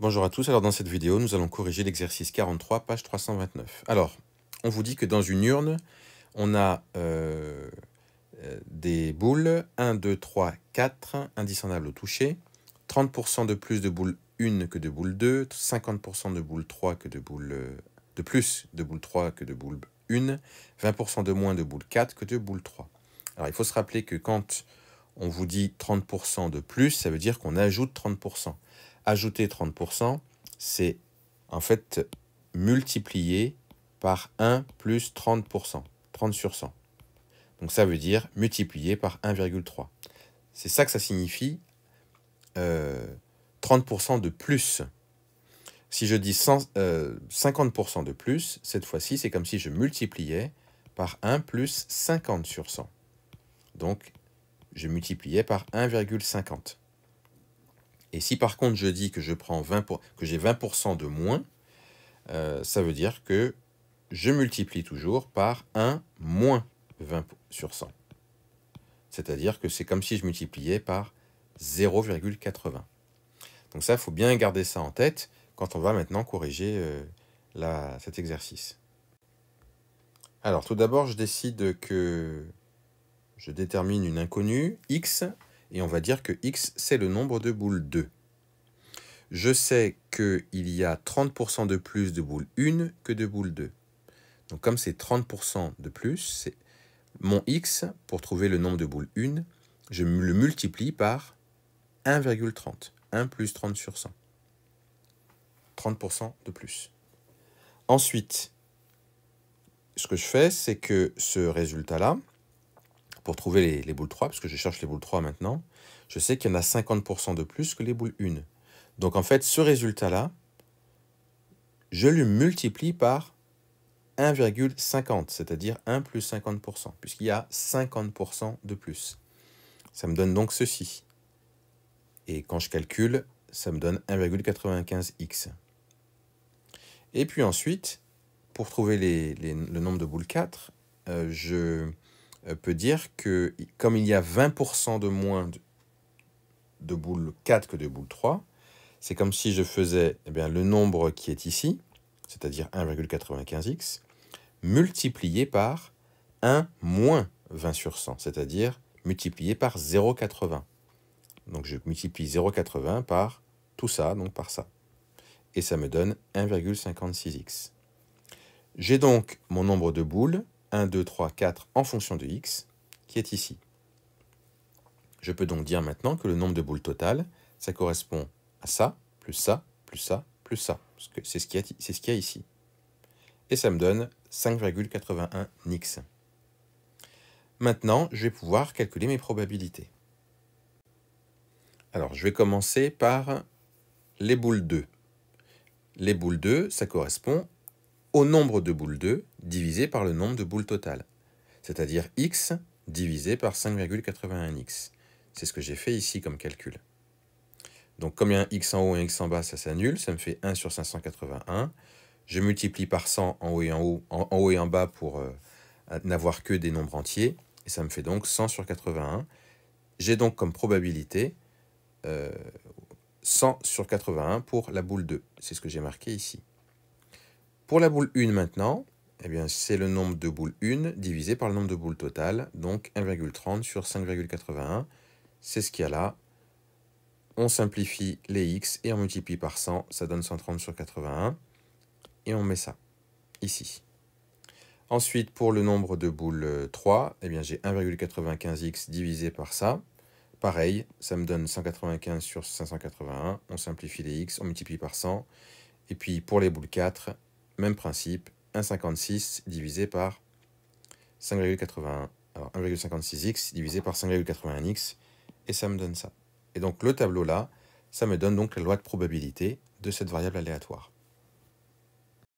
Bonjour à tous, alors dans cette vidéo, nous allons corriger l'exercice 43, page 329. Alors, on vous dit que dans une urne, on a des boules, 1, 2, 3, 4, indiscernables au toucher, 30% de plus de boule 1 que de boule 2, 50% de boule 3 que de boule de plus de boule 3 que de boule 1, 20% de moins de boule 4 que de boule 3. Alors, il faut se rappeler que quand on vous dit 30% de plus, ça veut dire qu'on ajoute 30%. Ajouter 30%, c'est en fait multiplier par 1 plus 30%, 30 sur 100. Donc ça veut dire multiplier par 1,3. C'est ça que ça signifie 30% de plus. Si je dis 50% de plus, cette fois-ci, c'est comme si je multipliais par 1 plus 50 sur 100. Donc, je multipliais par 1,50. Et si par contre je dis que je prends que j'ai 20% de moins, ça veut dire que je multiplie toujours par 1 moins 20 sur 100. C'est-à-dire que c'est comme si je multipliais par 0,80. Donc ça, il faut bien garder ça en tête quand on va maintenant corriger cet exercice. Alors tout d'abord, je décide que je détermine une inconnue, x, et on va dire que x, c'est le nombre de boules 2. Je sais qu'il y a 30% de plus de boule 1 que de boule 2. Donc comme c'est 30% de plus, c'est mon x, pour trouver le nombre de boules 1, je le multiplie par 1,30. 1 plus 30 sur 100. 30% de plus. Ensuite, ce que je fais, c'est que ce résultat-là, pour trouver les boules 3, parce que je cherche les boules 3 maintenant, je sais qu'il y en a 50% de plus que les boules 1. Donc en fait, ce résultat-là, je le multiplie par 1,50, c'est-à-dire 1 plus 50%, puisqu'il y a 50% de plus. Ça me donne donc ceci. Et quand je calcule, ça me donne 1,95x. Et puis ensuite, pour trouver le nombre de boules 4, je peux dire que comme il y a 20% de moins de boules 4 que de boules 3, c'est comme si je faisais le nombre qui est ici, c'est-à-dire 1,95x, multiplié par 1 moins 20 sur 100, c'est-à-dire multiplié par 0,80. Donc je multiplie 0,80 par tout ça, donc par ça. Et ça me donne 1,56x. J'ai donc mon nombre de boules, 1, 2, 3, 4, en fonction de x, qui est ici. Je peux donc dire maintenant que le nombre de boules total, ça correspond à ça, plus ça, plus ça, plus ça. C'est ce qu'il y a ici. Et ça me donne 5,81 nix. Maintenant, je vais pouvoir calculer mes probabilités. Alors, je vais commencer par les boules 2. Les boules 2, ça correspond au nombre de boules 2 divisé par le nombre de boules totales. C'est-à-dire x divisé par 5,81x. C'est ce que j'ai fait ici comme calcul. Donc, comme il y a un x en haut et un x en bas, ça s'annule. Ça me fait 1 sur 581. Je multiplie par 100 en haut et en bas pour n'avoir que des nombres entiers. Et ça me fait donc 100 sur 81. J'ai donc comme probabilité 100 sur 81 pour la boule 2. C'est ce que j'ai marqué ici. Pour la boule 1 maintenant, c'est le nombre de boules 1 divisé par le nombre de boules totales. Donc 1,30 sur 5,81. C'est ce qu'il y a là. On simplifie les x et on multiplie par 100. Ça donne 130 sur 81. Et on met ça ici. Ensuite, pour le nombre de boules 3, j'ai 1,95x divisé par ça. Pareil, ça me donne 195 sur 581. On simplifie les x, on multiplie par 100. Et puis pour les boules 4, même principe, 1,56 divisé par 5,81. Alors 1,56x divisé par 5,81x, et ça me donne ça. Et donc le tableau là, ça me donne donc la loi de probabilité de cette variable aléatoire.